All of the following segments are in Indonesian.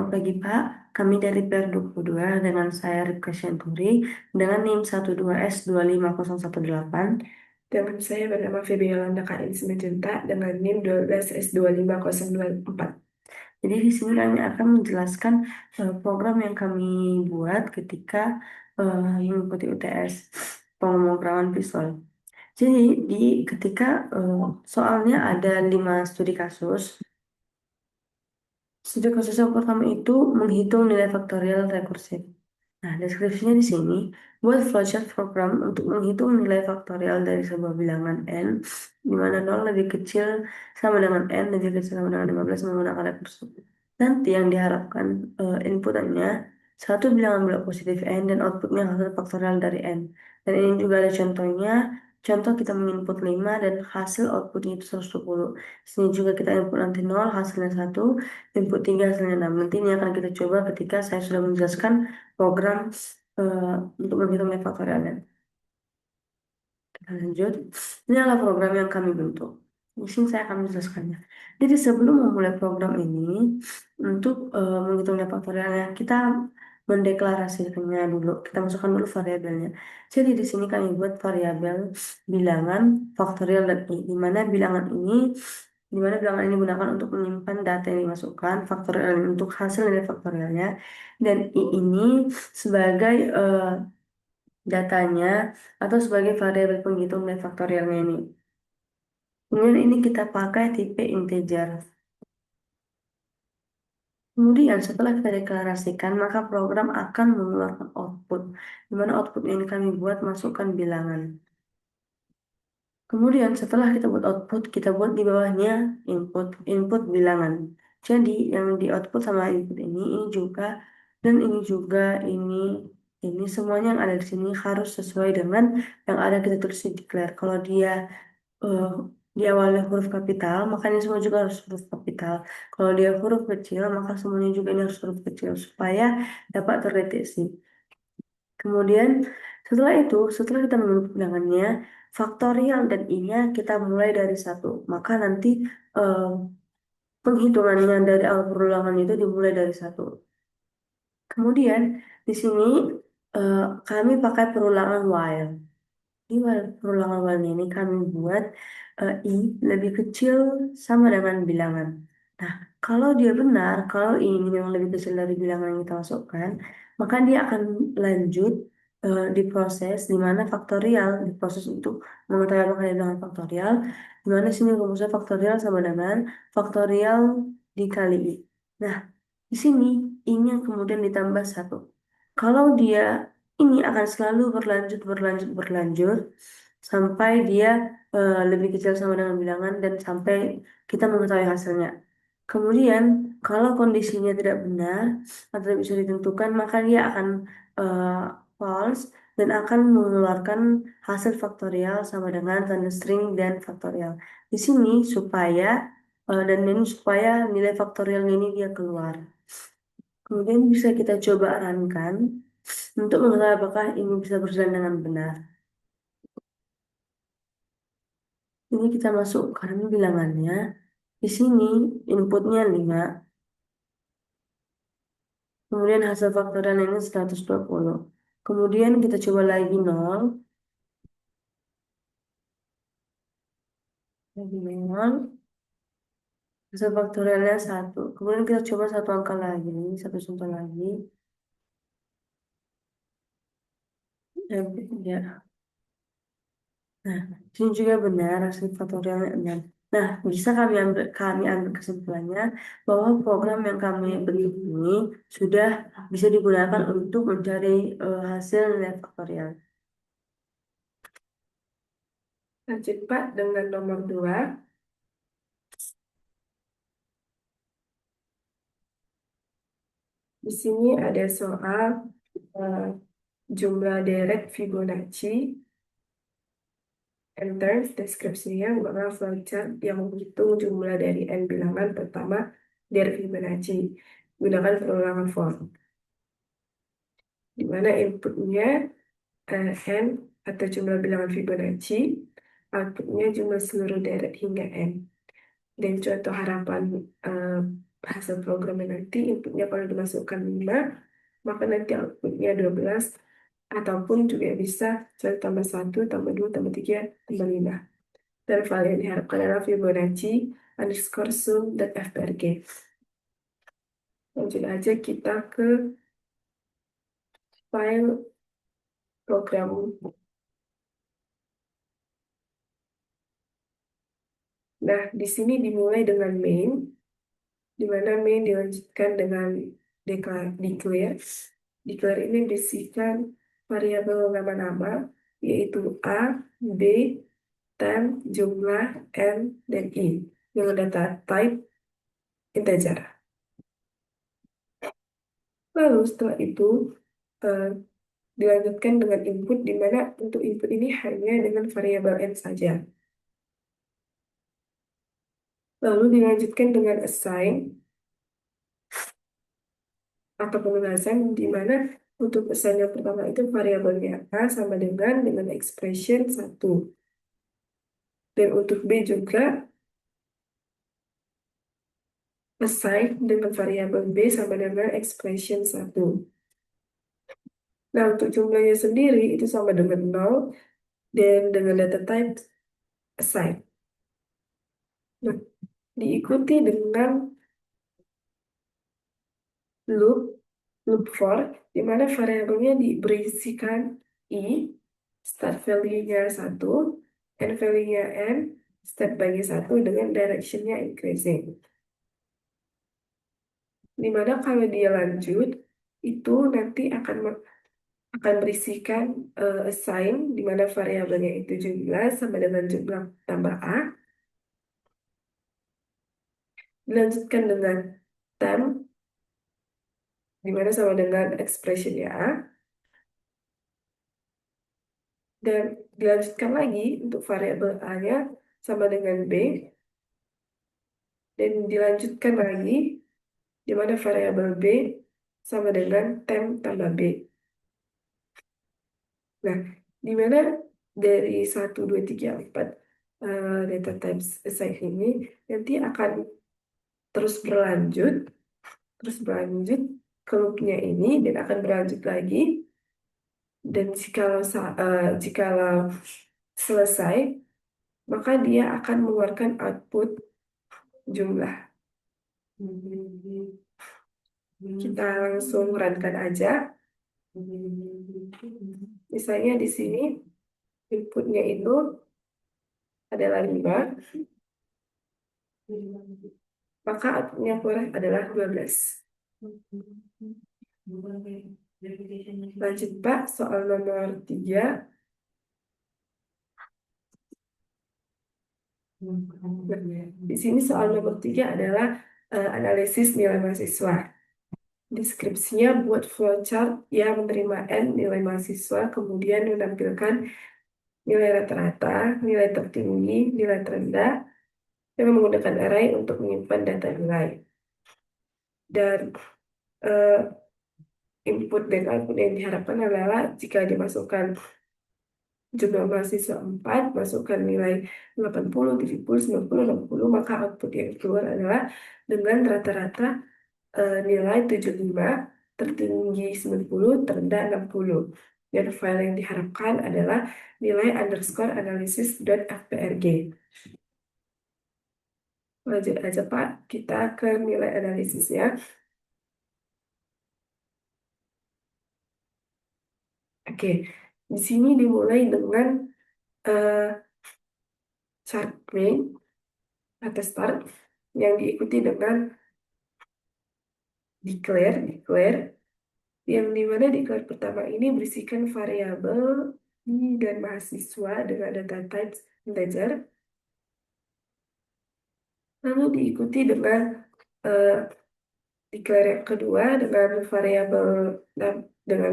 Selamat pagi Pak, kami dari PR22 dengan saya Ripka Syanturi dengan NIM 12S25018. Dengan saya bernama Feby Yolanda KN Simanjuntak dengan NIM 12S25024. Jadi di sini kami akan menjelaskan program yang kami buat ketika mengikuti UTS pemrograman visual. Jadi ketika soalnya ada 5 studi kasus. Studi kasus yang pertama itu menghitung nilai faktorial rekursif. Nah, deskripsinya di sini, buat flowchart program untuk menghitung nilai faktorial dari sebuah bilangan n, di mana 0 lebih kecil sama dengan n, lebih kecil sama dengan 15 menggunakan rekursif. Nanti yang diharapkan inputannya, satu bilangan blok positif n dan outputnya hasil faktorial dari n. Dan ini juga ada contohnya, contoh kita menginput 5 dan hasil outputnya itu 120. Sini juga kita input nanti 0, hasilnya 1, input 3, hasilnya 6. Nanti ini akan kita coba ketika saya sudah menjelaskan program eh, untuk menghitung nilai faktorialnya. Kita lanjut. Ini adalah program yang kami bentuk. Di sini saya akan menjelaskannya. Jadi sebelum memulai program ini, untuk menghitung nilai faktorialnya, kita mendeklarasikannya dulu. Kita masukkan dulu variabelnya. Jadi di sini kami buat variabel bilangan faktorial dan i, di mana bilangan ini digunakan untuk menyimpan data yang dimasukkan, faktorial ini untuk hasil nilai faktorialnya, dan i ini sebagai datanya atau sebagai variabel penghitung nilai faktorialnya ini. Kemudian ini kita pakai tipe integer. Kemudian setelah kita deklarasikan, maka program akan mengeluarkan output, di mana output ini kami buat masukkan bilangan. Kemudian setelah kita buat output, kita buat di bawahnya input bilangan. Jadi yang di output sama input ini juga, dan ini juga, ini semuanya yang ada di sini harus sesuai dengan yang ada kita tulis di declare. Kalau dia eh, di awalnya huruf kapital, maka ini semua juga harus huruf kapital. Kalau dia huruf kecil, maka semuanya juga ini harus huruf kecil supaya dapat terdeteksi. Kemudian setelah kita menemukan bilangannya, faktorial dan i-nya kita mulai dari 1. Maka nanti eh, penghitungannya dari awal perulangan itu dimulai dari 1. Kemudian di sini eh, kami pakai perulangan while. Di perulangan while ini kami buat i lebih kecil sama dengan bilangan. Nah, kalau dia benar, kalau i ini memang lebih kecil dari bilangan yang kita masukkan, maka dia akan lanjut diproses di mana faktorial diproses untuk mengetahui apakah dia dengan faktorial, di mana sini rumusnya faktorial sama dengan faktorial dikali i. Nah, di sini i-nya kemudian ditambah 1. Kalau dia ini akan selalu berlanjut sampai dia lebih kecil sama dengan bilangan dan sampai kita mengetahui hasilnya. Kemudian kalau kondisinya tidak benar atau tidak bisa ditentukan, maka dia akan eh, false dan akan mengeluarkan hasil faktorial sama dengan tanda string dan faktorial. Di sini dan ini supaya nilai faktorialnya ini dia keluar. Kemudian bisa kita coba runkan untuk mengetahui apakah ini bisa berjalan dengan benar. Ini kita masukkan bilangannya. Di sini inputnya 5. Kemudian hasil faktorial ini 120. Kemudian kita coba lagi 0. Lagi 0. Hasil faktorialnya 1. Kemudian kita coba satu angka lagi. Satu contoh lagi. Ya. Nah, ini juga benar hasil faktorialnya 6. Nah, bisa kami ambil kesimpulannya bahwa program yang kami bentuk ini sudah bisa digunakan untuk mencari hasil nilai faktorial. Lanjut Pak dengan nomor 2. Di sini ada soal eh, jumlah deret Fibonacci. Enter deskripsinya merupakan flowchart yang menghitung jumlah dari n bilangan pertama dari Fibonacci. Gunakan perulangan for. Di mana inputnya n atau jumlah bilangan Fibonacci, outputnya jumlah seluruh deret hingga n. Dan contoh harapan eh, hasil programnya nanti inputnya kalau dimasukkan 5, maka nanti outputnya 12, ataupun juga bisa 1 tambah 1 tambah 2 tambah 3 tambah 5. Dan file yang diharapkan adalah Fibonacci underscore sum dan FPRG. Lanjut aja kita ke file program. Nah, di sini dimulai dengan main, di mana main dilanjutkan dengan declare. Declare ini berisikan variabel nama-nama, yaitu A, B, time, jumlah, N, dan I, dengan data type integer. Lalu setelah itu eh, dilanjutkan dengan input, di mana untuk input ini hanya dengan variabel N saja. Lalu dilanjutkan dengan assign atau penugasan, di mana untuk assign yang pertama itu variabelnya A sama dengan expression 1. Dan untuk B juga assign dengan variabel B sama dengan expression 1. Nah, untuk jumlahnya sendiri itu sama dengan 0 dan dengan data type assign. Nah, diikuti dengan loop loop for, di mana variabelnya diberisikan I, start value-nya 1, end value-nya N, step by-nya 1 dengan direction-nya increasing. Di mana kalau dia lanjut, itu nanti akan berisikan assign, di mana variabelnya itu jumlah sama dengan jumlah tambah A, dilanjutkan dengan temp, di mana sama dengan expression-nya A, dan dilanjutkan lagi untuk variabel A-nya sama dengan B, dan dilanjutkan lagi di mana variabel B sama dengan temp tambah B. Nah, di mana dari 1, 2, 3, 4 data types assign ini nanti akan terus berlanjut ke loopnya ini dan akan berlanjut lagi, dan jikalau selesai maka dia akan mengeluarkan output jumlah. Kita langsung runkan aja. Misalnya di sini inputnya itu adalah 5, maka outputnya keluar adalah 12. Lanjut Pak, soal nomor 3. Nah, di sini soal nomor 3 adalah analisis nilai mahasiswa. Deskripsinya buat flowchart yang menerima N nilai mahasiswa, kemudian menampilkan nilai rata-rata, nilai tertinggi, nilai terendah, dengan menggunakan array untuk menyimpan data nilai. Dan eh, input dan output yang diharapkan adalah jika dimasukkan jumlah mahasiswa 4, masukkan nilai 80, 70, 90, 60, maka output yang keluar adalah dengan rata-rata nilai 75, tertinggi 90, terendah 60. Dan file yang diharapkan adalah nilai underscore analysis.fprg. Lanjut aja Pak, kita ke nilai analisisnya. Oke, di sini dimulai dengan eh, chart main atau start yang diikuti dengan declare, yang dimana declare pertama ini berisikan variabel I dan mahasiswa dengan data type integer, lalu diikuti dengan eh, declare yang kedua dengan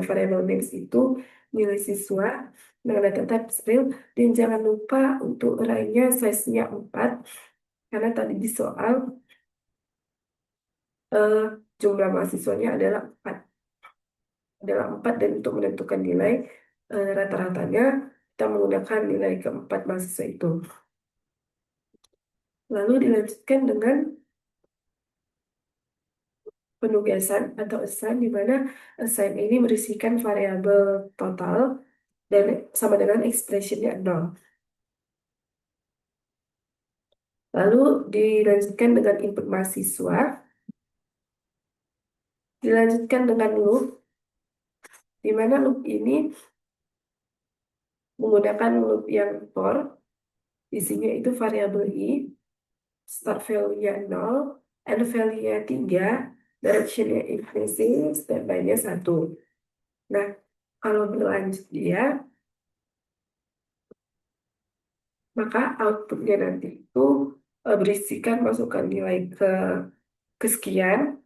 variabel names itu nilai siswa dengan data type string, dan jangan lupa untuk array-nya size-nya 4 karena tadi di soal eh, jumlah mahasiswanya adalah 4, dan untuk menentukan nilai rata-ratanya kita menggunakan nilai keempat mahasiswa itu. Lalu dilanjutkan dengan penugasan atau assign, di mana assign ini berisikan variabel total dan sama dengan expressionnya 0. Lalu dilanjutkan dengan input mahasiswa, dilanjutkan dengan loop, di mana loop ini menggunakan loop yang for, isinya itu variabel i, start value-nya 0, end value-nya 3, direction-nya increasing, step by-nya 1. Nah, kalau berlanjut dia, maka outputnya nanti itu berisikan masukan nilai kesekian,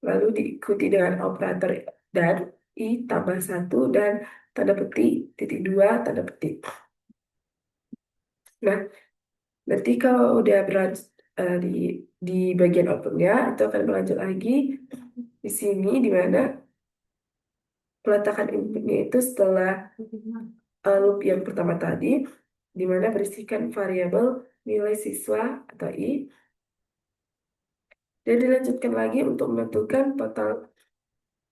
lalu diikuti dengan operator dan i tambah 1 dan tanda petik titik 2 tanda petik. Nah, nanti kalau udah berlanjut di bagian outputnya itu akan berlanjut lagi di sini, di mana peletakan inputnya itu setelah loop yang pertama tadi, di mana berisikan variabel nilai siswa atau i, dan dilanjutkan lagi untuk menentukan total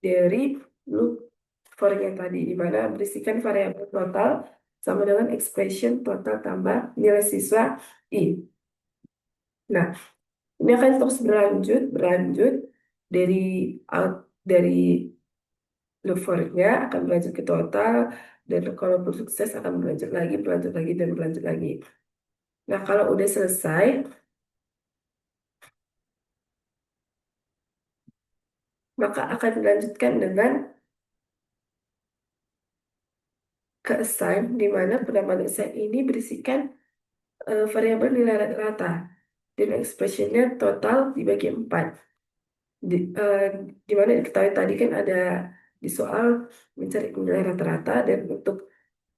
dari loop for yang tadi, di mana berisikan variabel total sama dengan expression total tambah nilai siswa i. Nah, ini akan terus berlanjut dari dari loop for-nya akan berlanjut ke total, dan kalau sukses akan berlanjut lagi, dan berlanjut lagi. Nah, kalau udah selesai, maka akan dilanjutkan dengan ke assign, di mana penambahan assign ini berisikan variabel nilai rata-rata dan expressionnya total dibagi 4. Di mana diketahui tadi kan ada di soal mencari nilai rata-rata, dan untuk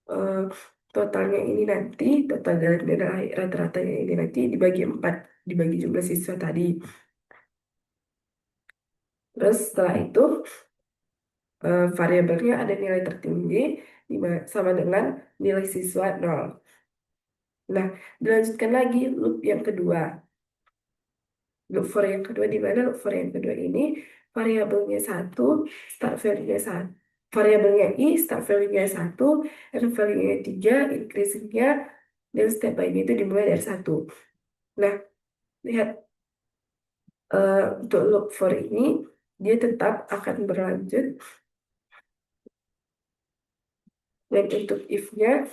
eh, totalnya ini nanti, total dari nilai rata-ratanya ini nanti dibagi 4, dibagi jumlah siswa tadi. Terus setelah itu variabelnya ada nilai tertinggi sama dengan nilai siswa 0. Nah, dilanjutkan lagi loop yang kedua. Loop for yang kedua, di mana loop for yang kedua ini variabelnya 1, start value-nya 1. Variabelnya i, start value-nya 1, and value-nya 3, increasing-nya, dan step by-nya itu dimulai dari 1. Nah, lihat untuk loop for ini, dia tetap akan berlanjut, dan untuk if-nya,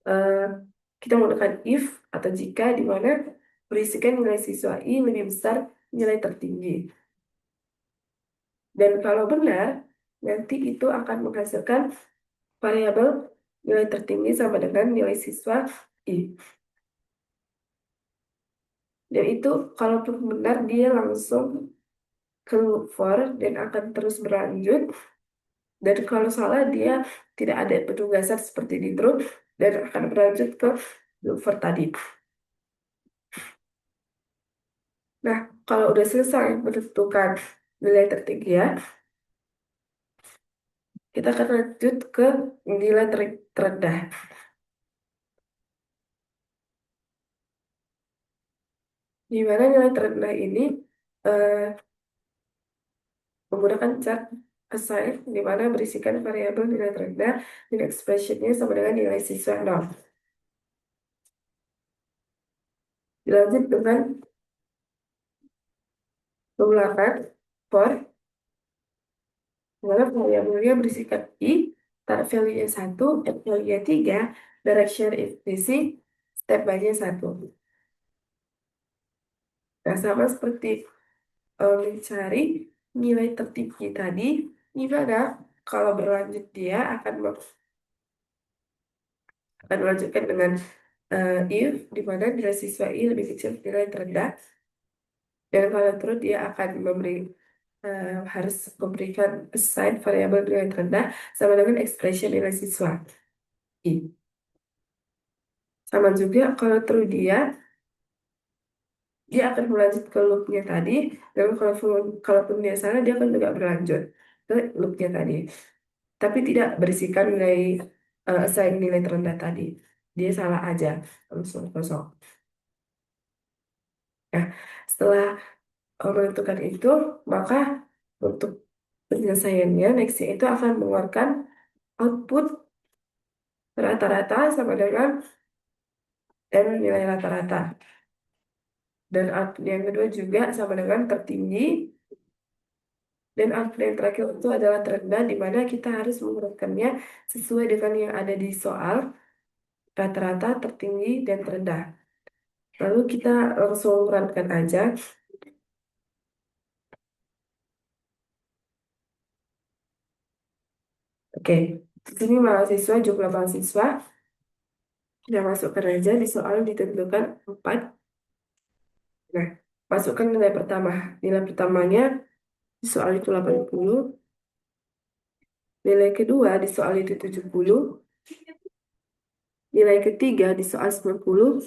eh, kita menggunakan if atau jika, di mana berisikan nilai siswa i lebih besar nilai tertinggi. Dan kalau benar, nanti itu akan menghasilkan variabel nilai tertinggi sama dengan nilai siswa i. Dan itu kalaupun benar, dia langsung ke loop for dan akan terus berlanjut. Dan kalau salah, dia tidak ada penugasan seperti di true dan akan berlanjut ke loop for tadi. Nah, kalau udah selesai menentukan nilai tertinggi ya, kita akan lanjut ke nilai terendah. Di mana nilai terendah ini eh, menggunakan chart assign, di mana berisikan variabel nilai terendah dan expressionnya sama dengan nilai siswa 0. Dilanjut dengan pengulangan for, di mana variabelnya berisikan i, start value-nya 1, end value-nya 3, direction isi, step by-nya 1. Nah, sama seperti mencari nilai tertinggi tadi, di mana kalau berlanjut dia akan melanjutkan dengan if, di mana nilai siswa i lebih kecil dari nilai terendah, dan kalau terus dia akan harus memberikan assign variabel nilai terendah sama dengan expression nilai siswa i. Sama juga kalau true, dia akan melanjut ke loopnya tadi, dan kalaupun dia salah, dia akan juga berlanjut ke loopnya tadi, tapi tidak berisikan nilai assign nilai terendah tadi. Dia salah aja, langsung kosong. Nah, setelah menentukan itu, maka untuk penyelesaiannya, nextnya itu akan mengeluarkan output rata-rata sama dengan M nilai rata-rata. Dan output yang kedua juga sama dengan tertinggi. Dan output yang terakhir itu adalah terendah, di mana kita harus mengurutkannya sesuai dengan yang ada di soal, rata-rata, tertinggi, dan terendah. Lalu kita langsung urutkan aja. Oke, di sini mahasiswa, jumlah mahasiswa, kita masukkan aja di soal ditentukan 4. Nah, masukkan nilai pertama. Nilai pertamanya di soal itu 80. Nilai kedua di soal itu 70. Nilai ketiga di soal 90.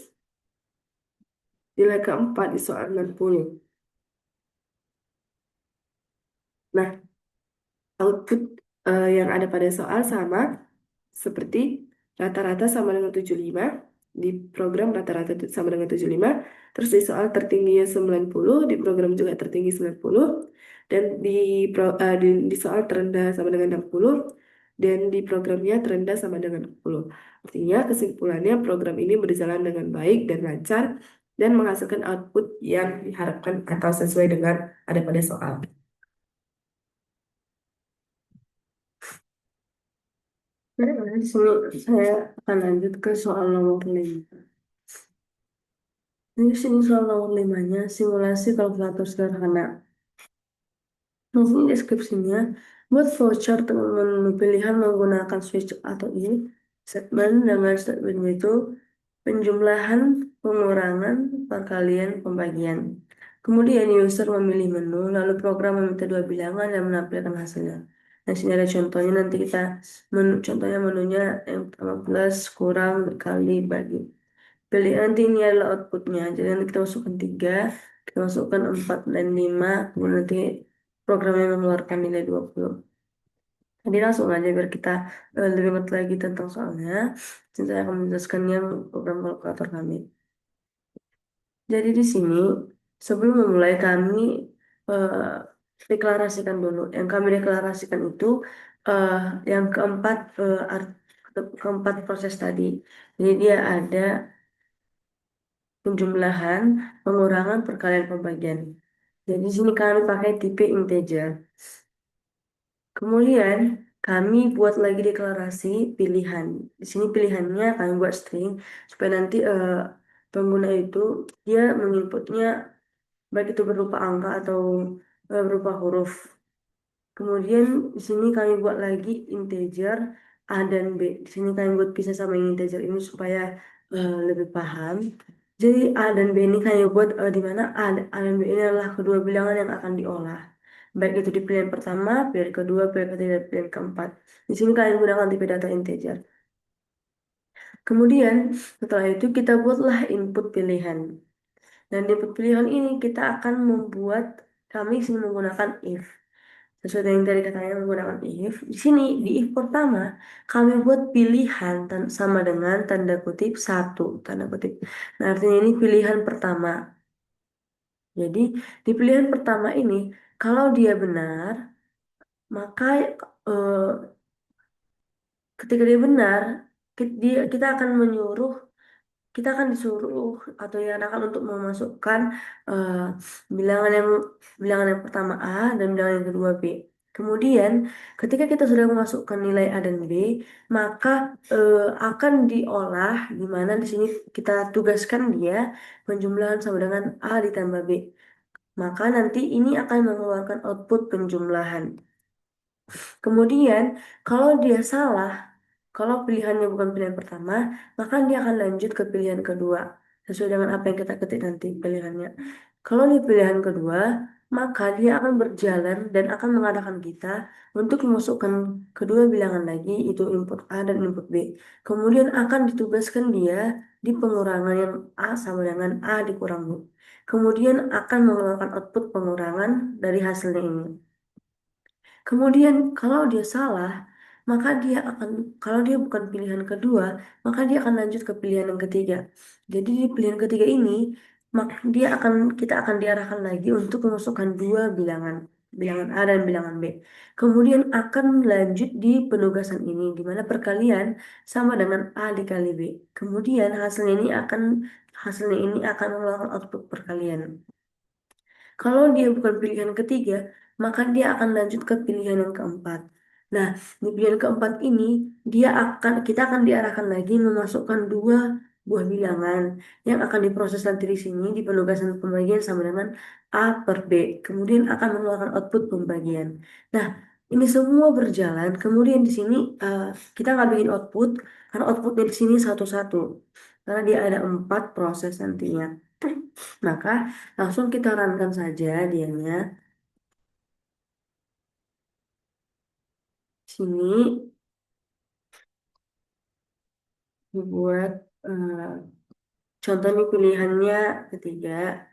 Nilai keempat di soal 60. Nah, output yang ada pada soal sama seperti rata-rata sama dengan 75. Di program rata-rata sama dengan 75. Terus di soal tertingginya 90, di program juga tertinggi 90. Dan di soal terendah sama dengan 60. Dan di programnya terendah sama dengan 60. Artinya kesimpulannya program ini berjalan dengan baik dan lancar dan menghasilkan output yang diharapkan atau sesuai dengan ada pada soal. Nah, di sini saya akan lanjut ke soal nomor 5. Di sini soal nomor 5-nya, simulasi kalkulator sederhana. Di sini deskripsinya, buat flowchart menu pilihan menggunakan switch atau in, segmen dengan segmen itu, penjumlahan, pengurangan, perkalian, pembagian. Kemudian user memilih menu, lalu program meminta dua bilangan dan menampilkan hasilnya. Nah, sini ada contohnya, nanti kita contohnya menunya yang pertama plus, kurang, kali, bagi. Pilih nanti ini adalah outputnya. Jadi nanti kita masukkan 3, kita masukkan 4 dan 5, kemudian nanti programnya mengeluarkan nilai 20. Jadi langsung aja biar kita lebih ngerti lagi tentang soalnya. Jadi saya akan menjelaskan yang program kalkulator kami. Jadi di sini sebelum memulai kami eh, deklarasikan dulu. Yang kami deklarasikan itu eh, yang keempat proses tadi. Jadi dia ada penjumlahan, pengurangan, perkalian, pembagian. Jadi di sini kami pakai tipe integer. Kemudian kami buat lagi deklarasi pilihan. Di sini pilihannya kami buat string supaya nanti pengguna itu dia menginputnya baik itu berupa angka atau berupa huruf. Kemudian di sini kami buat lagi integer A dan B. Di sini kami buat pisah sama yang integer ini supaya lebih paham. Jadi A dan B ini kami buat di mana A dan B ini adalah kedua bilangan yang akan diolah. Baik itu di pilihan pertama, pilihan kedua, pilihan ketiga, dan pilihan keempat. Di sini kami gunakan tipe data integer. Kemudian setelah itu kita buatlah input pilihan. Dan di input pilihan ini kita akan membuat kami sini menggunakan if. Sesuai dengan yang tadi katanya menggunakan if. Di sini di if pertama kami buat pilihan sama dengan tanda kutip satu tanda kutip. Nah, artinya ini pilihan pertama. Jadi di pilihan pertama ini kalau dia benar maka eh, ketika dia benar kita akan menyuruh kita akan disuruh atau diarahkan untuk memasukkan eh, bilangan yang bilangan yang pertama A dan bilangan yang kedua B. Kemudian, ketika kita sudah memasukkan nilai A dan B, maka akan diolah di mana di sini kita tugaskan dia penjumlahan sama dengan A ditambah B. Maka nanti ini akan mengeluarkan output penjumlahan. Kemudian, kalau dia salah, kalau pilihannya bukan pilihan pertama, maka dia akan lanjut ke pilihan kedua. Sesuai dengan apa yang kita ketik nanti pilihannya. Kalau di pilihan kedua, maka dia akan berjalan dan akan mengadakan kita untuk memasukkan kedua bilangan lagi, itu input A dan input B. Kemudian akan ditugaskan dia di pengurangan yang A sama dengan A dikurang B. Kemudian akan mengeluarkan output pengurangan dari hasilnya ini. Kemudian kalau dia salah, maka kalau dia bukan pilihan kedua, maka dia akan lanjut ke pilihan yang ketiga. Jadi di pilihan ketiga ini, maka kita akan diarahkan lagi untuk memasukkan dua bilangan, bilangan A dan bilangan B. Kemudian akan lanjut di penugasan ini, di mana perkalian sama dengan A dikali B. Kemudian hasilnya ini akan mengeluarkan output perkalian. Kalau dia bukan pilihan ketiga, maka dia akan lanjut ke pilihan yang keempat. Nah, di pilihan keempat ini, kita akan diarahkan lagi memasukkan dua buah bilangan yang akan diproses nanti di sini di penugasan pembagian sama dengan A per B. Kemudian akan mengeluarkan output pembagian. Nah, ini semua berjalan. Kemudian di sini kita nggak bikin output, karena outputnya di sini satu-satu. Karena dia ada 4 proses nantinya. Maka langsung kita runkan saja dianya. Sini dibuat contoh nih pilihannya ketiga.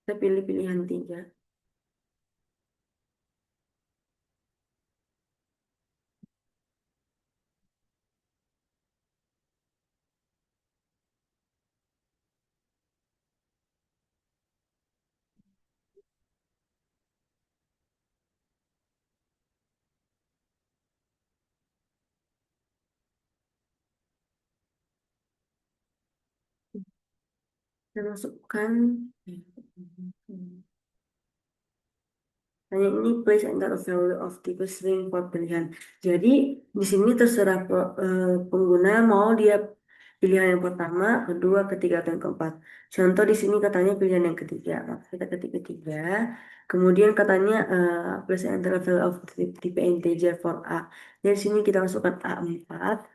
Kita pilih pilihan tiga. Kita masukkan. Hanya ini place enter a value of type string for pilihan. Jadi di sini terserah pengguna mau dia pilihan yang pertama, kedua, ketiga, atau yang keempat. Contoh di sini katanya pilihan yang ketiga. Maka kita ketik ketiga. Kemudian katanya place enter a value of type integer for A. Dari sini kita masukkan A4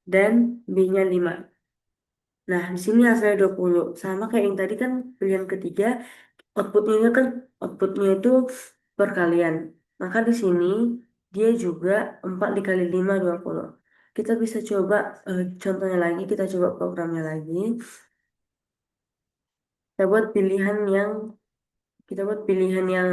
dan B-nya 5. Nah, di sini hasilnya 20. Sama kayak yang tadi kan pilihan ketiga, outputnya kan outputnya itu perkalian. Maka di sini dia juga 4 dikali 5 20. Kita bisa coba contohnya lagi, kita coba programnya lagi. Kita buat pilihan yang Kita buat pilihan yang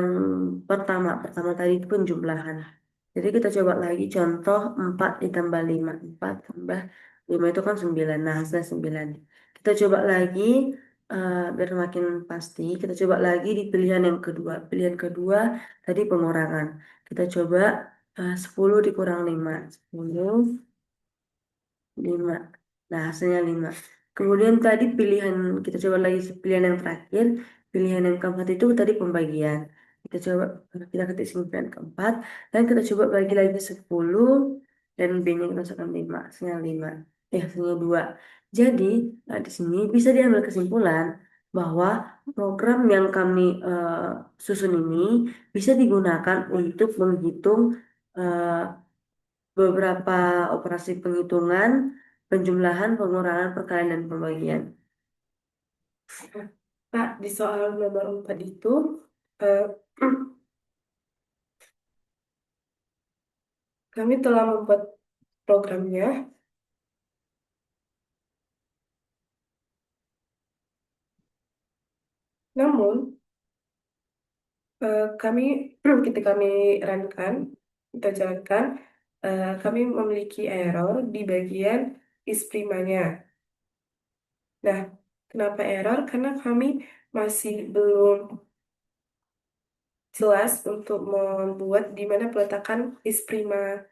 pertama. Pertama tadi itu penjumlahan. Jadi kita coba lagi contoh 4 ditambah 5. 4 tambah 5 itu kan 9. Nah, hasilnya 9. Kita coba lagi biar makin pasti. Kita coba lagi di pilihan yang kedua. Pilihan kedua tadi pengurangan. Kita coba 10 dikurang 5. 10, 5. Nah, hasilnya 5. Kemudian tadi kita coba lagi pilihan yang terakhir. Pilihan yang keempat itu tadi pembagian. Kita ketik sini pilihan keempat. Dan kita coba bagi lagi 10. Dan B-nya kita masukkan 5. Hasilnya 5. Hasilnya 2. Jadi, di sini bisa diambil kesimpulan bahwa program yang kami susun ini bisa digunakan untuk menghitung eh, beberapa operasi penghitungan, penjumlahan, pengurangan, perkalian, dan pembagian. Pak, di soal nomor 4 itu, eh, kami telah membuat programnya, namun kami ketika kami runkan, kita jalankan, kami memiliki error di bagian is primanya. Nah, kenapa error? Karena kami masih belum jelas untuk membuat di mana peletakan is prima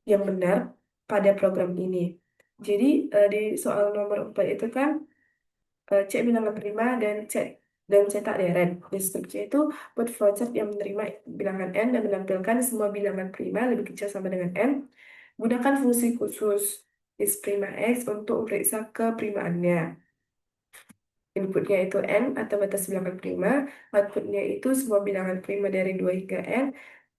yang benar pada program ini. Jadi di soal nomor 4 itu kan cek bilangan prima dan cetak deret. Instruksi itu buat flowchart yang menerima bilangan n dan menampilkan semua bilangan prima lebih kecil sama dengan n. Gunakan fungsi khusus is prima x untuk periksa keprimaannya. Inputnya itu n atau batas bilangan prima, outputnya itu semua bilangan prima dari 2 hingga n,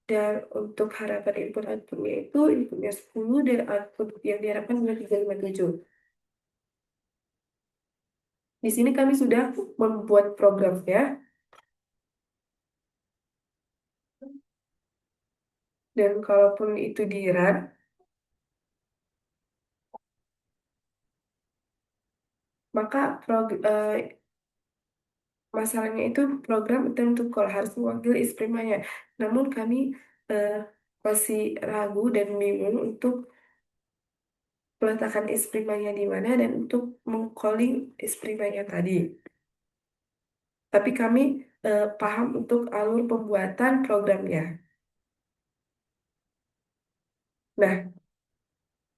dan untuk harapan outputnya itu inputnya 10 dan output yang diharapkan adalah 357. Di sini kami sudah membuat programnya, dan kalaupun itu di run, maka masalahnya itu program attempt to call harus mewakili is primanya. Namun kami eh, masih ragu dan bingung untuk peletakan is primanya di mana dan untuk mengcalling is primanya tadi. Tapi kami paham untuk alur pembuatan programnya. Nah,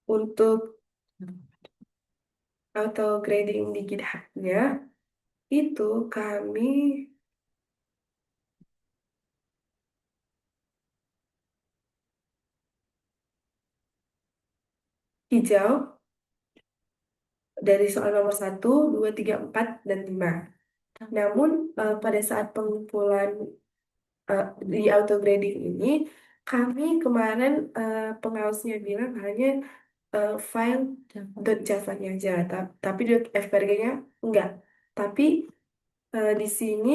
untuk auto grading di GitHub-nya itu kami hijau dari soal nomor 1, 2, 3, 4, dan 5. Namun pada saat pengumpulan eh, di auto grading ini, kami kemarin pengawasnya bilang hanya file .java-nya aja, tapi .fprg-nya enggak. Tapi di sini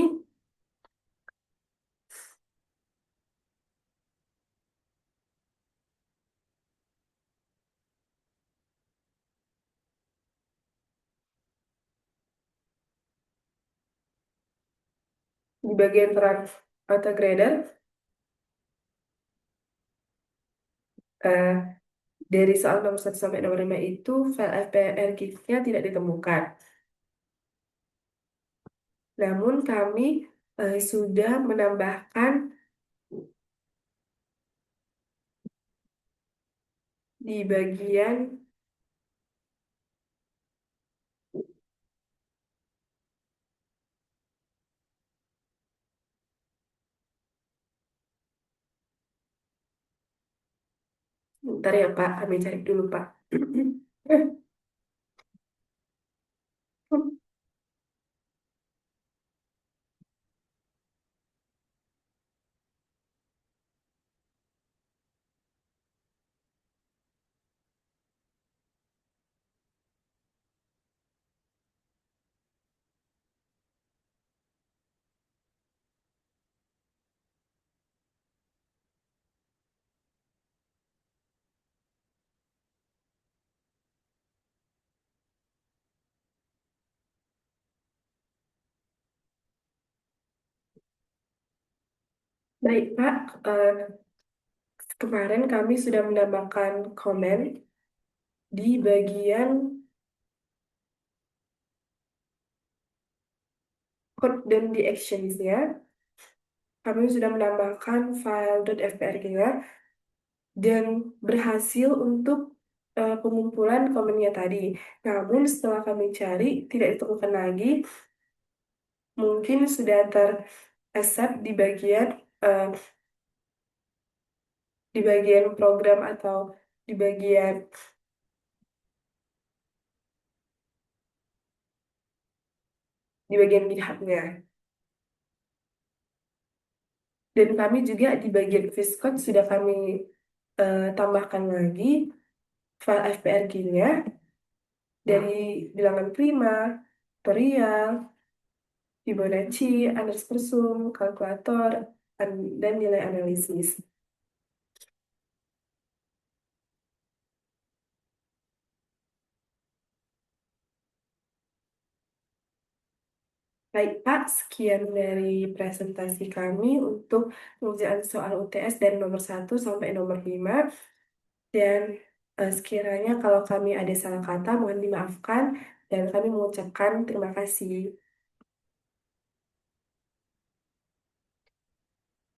di bagian peran auto grader eh, dari soal nomor 1 sampai nomor 5 itu file fprg-nya tidak ditemukan. Namun kami sudah menambahkan di bagian bentar ya Pak, kami cari dulu Pak. Baik Pak, kemarin kami sudah menambahkan komen di bagian code dan di actions-nya. Kami sudah menambahkan file .fprg-nya dan berhasil untuk pengumpulan komennya tadi. Namun setelah kami cari, tidak ditemukan lagi. Mungkin sudah ter-accept eh, di bagian program atau di bagian GitHub-nya. Dan kami juga di bagian VS Code sudah kami tambahkan lagi file fprg-nya dari bilangan prima, perial, Fibonacci, underscore sum, kalkulator, dan nilai analisis. Baik Pak, sekian dari presentasi kami untuk pengerjaan soal UTS dari nomor 1 sampai nomor 5. Dan sekiranya kalau kami ada salah kata, mohon dimaafkan. Dan kami mengucapkan terima kasih.